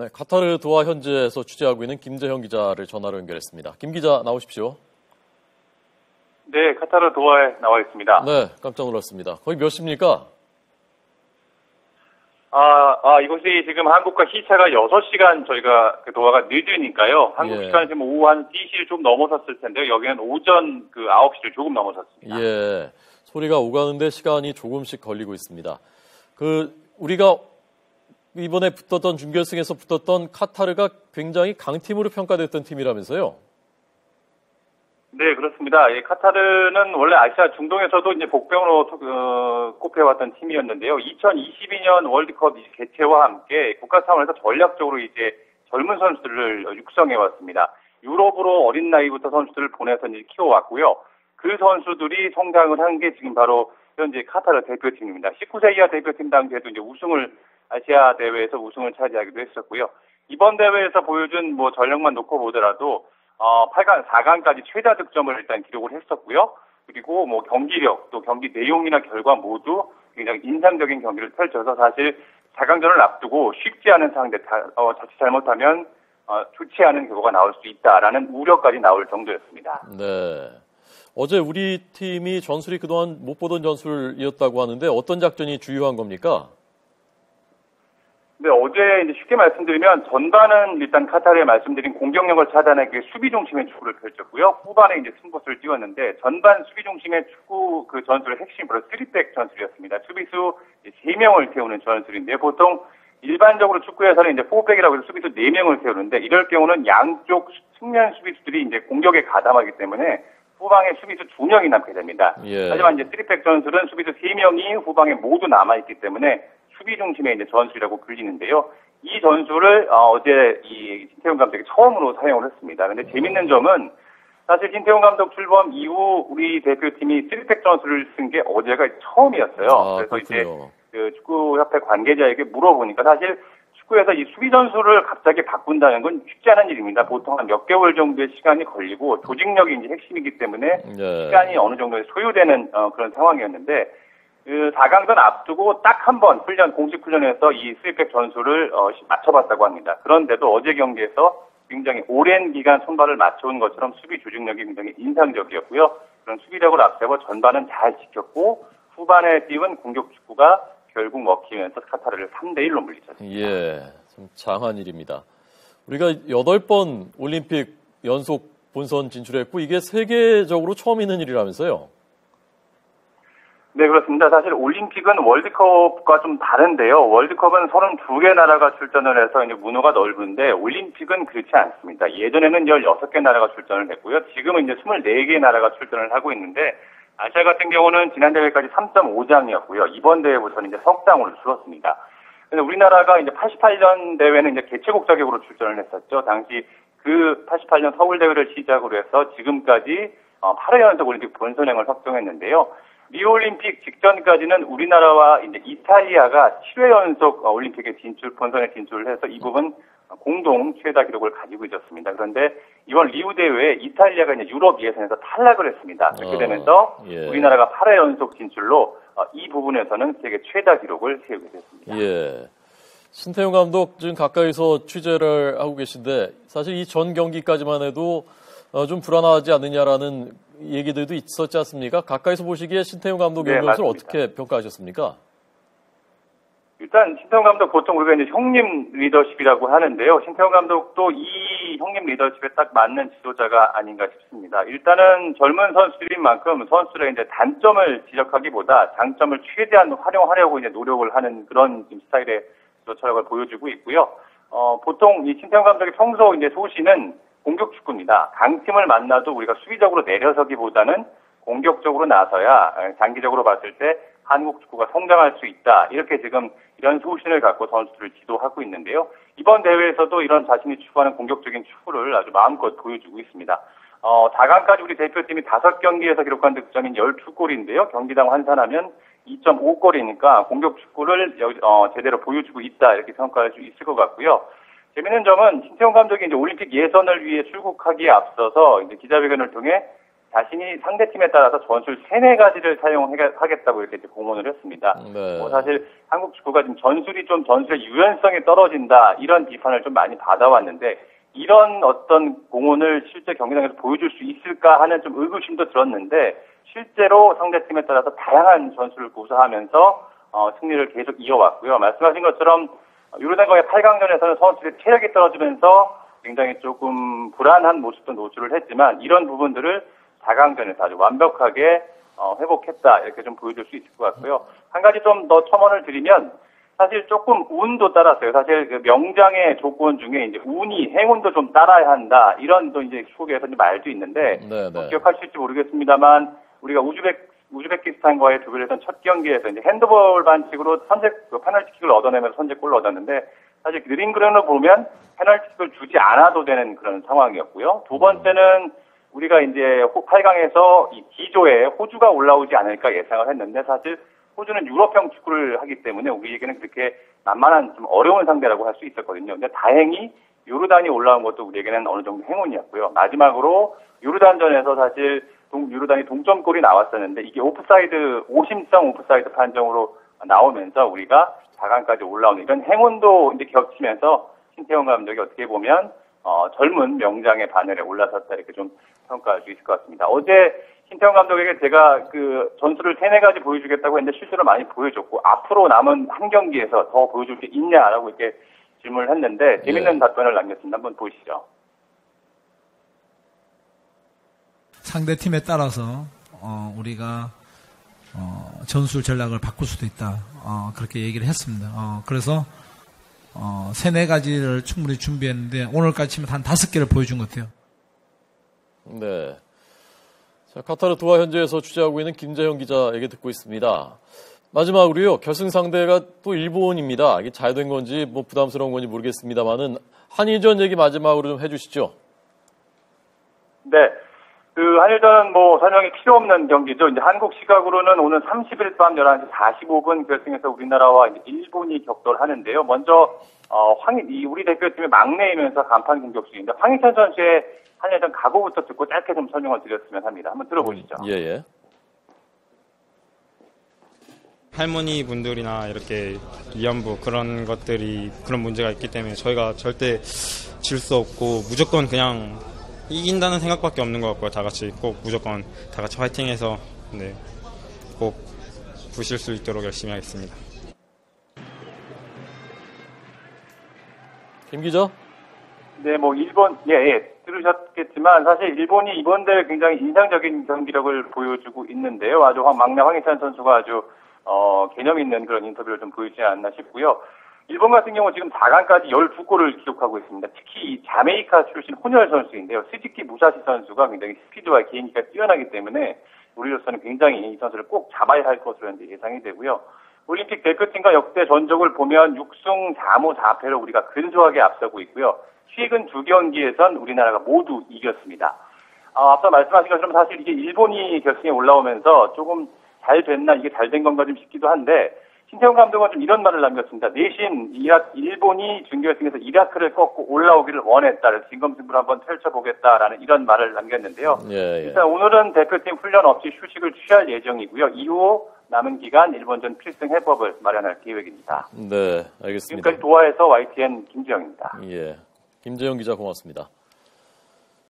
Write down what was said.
네, 카타르 도하 현지에서 취재하고 있는 김재형 기자를 전화로 연결했습니다. 김 기자 나오십시오. 네, 카타르 도하에 나와 있습니다. 네, 깜짝 놀랐습니다. 거의 몇 시입니까? 이곳이 지금 한국과 시차가 6시간 저희가 그 도하가 늦으니까요. 한국 시간 지금 오후 한 2시를 좀 넘어섰을 텐데요. 여기는 오전 9시를 조금 넘어섰습니다. 예, 소리가 오가는데 시간이 조금씩 걸리고 있습니다. 우리가 이번에 붙었던 준결승에서 붙었던 카타르가 굉장히 강팀으로 평가됐던 팀이라면서요? 네, 그렇습니다. 카타르는 원래 아시아 중동에서도 이제 복병으로 꼽혀왔던 팀이었는데요. 2022년 월드컵 개최와 함께 국가 차원에서 전략적으로 이제 젊은 선수들을 육성해왔습니다. 유럽으로 어린 나이부터 선수들을 보내서 이제 키워왔고요. 그 선수들이 성장을 한 게 지금 바로 현재 카타르 대표팀입니다. 19세 이하 대표팀 당시에도 이제 아시아 대회에서 우승을 차지하기도 했었고요. 이번 대회에서 보여준 전력만 놓고 보더라도 8강, 4강까지 최다 득점을 일단 기록을 했었고요. 그리고 경기력, 또 경기 내용이나 결과 모두 굉장히 인상적인 경기를 펼쳐서 사실 4강전을 앞두고 쉽지 않은 상대, 자칫 잘못하면 좋지 않은 결과가 나올 수 있다라는 우려까지 나올 정도였습니다. 네. 어제 우리 팀이 전술이 그동안 못 보던 전술이었다고 하는데 어떤 작전이 주요한 겁니까? 네, 어제 이제 쉽게 말씀드리면 전반은 일단 카타르에 말씀드린 공격력을 차단하기 위해 수비 중심의 축구를 펼쳤고요. 후반에 이제 승부수를 띄웠는데 전반 수비 중심의 축구 그 전술의 핵심이 바로 3백 전술이었습니다. 수비수 3명을 태우는 전술인데요. 보통 일반적으로 축구에서는 이제 4백이라고 해서 수비수 4명을 태우는데 이럴 경우는 양쪽 측면 수비수들이 이제 공격에 가담하기 때문에 후방에 수비수 2명이 남게 됩니다. 예. 하지만 이제 3백 전술은 수비수 3명이 후방에 모두 남아있기 때문에 수비 중심의 이제 전술이라고 불리는데요. 이 전술을 어제 이 신태용 감독이 처음으로 사용을 했습니다. 근데 재밌는 점은 사실 신태용 감독 출범 이후 우리 대표팀이 3백 전술을 쓴 게 어제가 처음이었어요. 그래서 그렇군요. 이제 그 축구협회 관계자에게 물어보니까 사실 축구에서 이 수비 전술을 갑자기 바꾼다는 건 쉽지 않은 일입니다. 보통 한 몇 개월 정도의 시간이 걸리고 조직력이 이제 핵심이기 때문에 시간이 어느 정도 소요되는 그런 상황이었는데 그 4강전 앞두고 딱 한 번 공식 훈련에서 이 3백 전술을 맞춰봤다고 합니다. 그런데도 어제 경기에서 굉장히 오랜 기간 손발을 맞춰온 것처럼 수비 조직력이 굉장히 인상적이었고요. 그런 수비력을 앞세워 전반은 잘 지켰고 후반에 띄운 공격 축구가 결국 먹히면서 카타르를 3대1로 물리쳤습니다. 예, 좀 장한 일입니다. 우리가 8번 올림픽 연속 본선 진출했고 이게 세계적으로 처음 있는 일이라면서요? 네, 그렇습니다. 사실 올림픽은 월드컵과 좀 다른데요. 월드컵은 32개 나라가 출전을 해서 이제 문호가 넓은데 올림픽은 그렇지 않습니다. 예전에는 16개 나라가 출전을 했고요. 지금은 이제 24개 나라가 출전을 하고 있는데 아시아 같은 경우는 지난 대회까지 3.5장이었고요. 이번 대회부터는 이제 석장으로 줄었습니다. 근데 우리나라가 이제 88년 대회는 이제 개최국 자격으로 출전을 했었죠. 당시 그 88년 서울 대회를 시작으로 해서 지금까지 8회 연속 올림픽 본선행을 확정했는데요. 리오올림픽 직전까지는 우리나라와 이제 이탈리아가 7회 연속 올림픽에 본선에 진출을 해서 이 부분 공동 최다 기록을 가지고 있었습니다. 그런데 이번 리우 대회에 이탈리아가 이제 유럽 예선에서 탈락을 했습니다. 그렇게 되면서 우리나라가 8회 연속 진출로 이 부분에서는 세계 최다 기록을 세우게 됐습니다. 예. 신태용 감독 지금 가까이서 취재를 하고 계신데 사실 이 전 경기까지만 해도 좀 불안하지 않느냐라는 얘기들도 있었지 않습니까? 가까이서 보시기에 신태용 감독의 연습을 어떻게 평가하셨습니까? 일단 신태용 감독 보통 우리가 이제 형님 리더십이라고 하는데요. 신태용 감독도 이 형님 리더십에 딱 맞는 지도자가 아닌가 싶습니다. 일단은 젊은 선수들인 만큼 선수들의 이제 단점을 지적하기보다 장점을 최대한 활용하려고 이제 노력을 하는 그런 스타일의 지도자력을 보여주고 있고요. 보통 이 신태용 감독의 평소 이제 소신은 공격 축구입니다. 강팀을 만나도 우리가 수비적으로 내려서기보다는 공격적으로 나서야 장기적으로 봤을 때 한국 축구가 성장할 수 있다. 이렇게 지금 이런 소신을 갖고 선수들을 지도하고 있는데요. 이번 대회에서도 이런 자신이 추구하는 공격적인 축구를 아주 마음껏 보여주고 있습니다. 4강까지 우리 대표팀이 5경기에서 기록한 득점이 12골인데요. 경기당 환산하면 2.5골이니까 공격 축구를 제대로 보여주고 있다. 이렇게 평가할 수 있을 것 같고요. 재밌는 점은 신태용 감독이 이제 올림픽 예선을 위해 출국하기에 앞서서 이제 기자회견을 통해 자신이 상대팀에 따라서 전술 3-4가지를 사용하겠다고 이렇게 공언을 했습니다. 네. 사실 한국 축구가 지금 전술의 유연성이 떨어진다 이런 비판을 좀 많이 받아왔는데 이런 어떤 공헌을 실제 경기장에서 보여줄 수 있을까 하는 좀 의구심도 들었는데 실제로 상대팀에 따라서 다양한 전술을 구사하면서 승리를 계속 이어왔고요. 말씀하신 것처럼 유로대과의 8강전에서는 선수들이 체력이 떨어지면서 굉장히 조금 불안한 모습도 노출을 했지만 이런 부분들을 4강전에서 아주 완벽하게 회복했다 이렇게 좀 보여줄 수 있을 것 같고요. 한 가지 좀 더 첨언을 드리면 사실 조금 운도 따랐어요. 사실 그 명장의 조건 중에 이제 행운도 좀 따라야 한다 이런 또 이제 축구에서 말도 있는데 기억하실지 모르겠습니다만 우리가 우즈베키스탄과의 조별예선 첫 경기에서 이제 핸드볼 반칙으로 페널티킥을 얻어내면서 선제골을 얻었는데 사실 느린 그림으로 보면 페널티킥을 주지 않아도 되는 그런 상황이었고요. 두 번째는 우리가 이제 8강에서 이 D조에 호주가 올라오지 않을까 예상을 했는데 사실 호주는 유럽형 축구를 하기 때문에 우리에게는 그렇게 만만한 좀 어려운 상대라고 할 수 있었거든요. 근데 다행히 요르단이 올라온 것도 우리에게는 어느 정도 행운이었고요. 마지막으로 요르단전에서 사실 요르단이 동점골이 나왔었는데 이게 오심성 오프사이드 판정으로 나오면서 우리가 4강까지 올라오는 이런 행운도 이제 겹치면서 신태용 감독이 어떻게 보면 젊은 명장의 바늘에 올라섰다 이렇게 좀 평가할 수 있을 것 같습니다. 어제 신태용 감독에게 제가 그 전술을 3-4가지 보여주겠다고 했는데 실제로 많이 보여줬고 앞으로 남은 한 경기에서 더 보여줄 게 있냐라고 이렇게 질문을 했는데 재밌는 답변을 남겼습니다. 한번 보시죠. 상대팀에 따라서 우리가 전술 전략을 바꿀 수도 있다. 그렇게 얘기를 했습니다. 그래서 3-4가지를 충분히 준비했는데 오늘까지 치면 한 5개를 보여준 것 같아요. 네. 자, 카타르 도하 현지에서 취재하고 있는 김재형 기자에게 듣고 있습니다. 마지막으로요. 결승 상대가 또 일본입니다. 이게 잘 된 건지 뭐 부담스러운 건지 모르겠습니다만은 한일전 얘기 마지막으로 좀 해주시죠. 네. 그 한일전은 뭐 설명이 필요 없는 경기죠. 이제 한국 시각으로는 오늘 30일 밤 11시 45분 결승에서 우리나라와 이제 일본이 격돌하는데요. 먼저 우리 대표팀의 막내이면서 간판 공격수인데 황희찬 선수의 한일전 각오부터 듣고 짧게 좀 설명을 드렸으면 합니다. 한번 들어보시죠. 예. 할머니 분들이나 이렇게 위안부 그런 문제가 있기 때문에 저희가 절대 질 수 없고 무조건 그냥 이긴다는 생각밖에 없는 것 같고요. 다 같이 꼭 무조건 다 같이 화이팅해서 꼭 부실 수 있도록 열심히 하겠습니다. 김 기자? 네, 뭐 일본 들으셨겠지만 사실 일본이 이번 대회 굉장히 인상적인 경기력을 보여주고 있는데요. 아주 막내 황희찬 선수가 아주 개념 있는 그런 인터뷰를 좀 보이지 않나 싶고요. 일본 같은 경우 지금 4강까지 12골을 기록하고 있습니다. 특히 자메이카 출신 혼혈 선수인데요. 스즈키 무사시 선수가 굉장히 스피드와 개인기가 뛰어나기 때문에 우리로서는 굉장히 이 선수를 꼭 잡아야 할 것으로 예상이 되고요. 올림픽 대표팀과 역대 전적을 보면 6승 4무 4패로 우리가 근소하게 앞서고 있고요. 최근 2경기에선 우리나라가 모두 이겼습니다. 앞서 말씀하신 것처럼 사실 이게 일본이 결승에 올라오면서 조금 잘 됐나 이게 잘 된 건가 좀 싶기도 한데 신태용 감독은 좀 이런 말을 남겼습니다. 내신 일본이 준결승에서 이라크를 꺾고 올라오기를 원했다. 진검승부를 한번 펼쳐보겠다라는 이런 말을 남겼는데요. 일단 오늘은 대표팀 훈련 없이 휴식을 취할 예정이고요. 이후 남은 기간 일본전 필승 해법을 마련할 계획입니다. 네, 알겠습니다. 지금까지 도하에서 YTN 김재형입니다. 예, 김재형 기자 고맙습니다.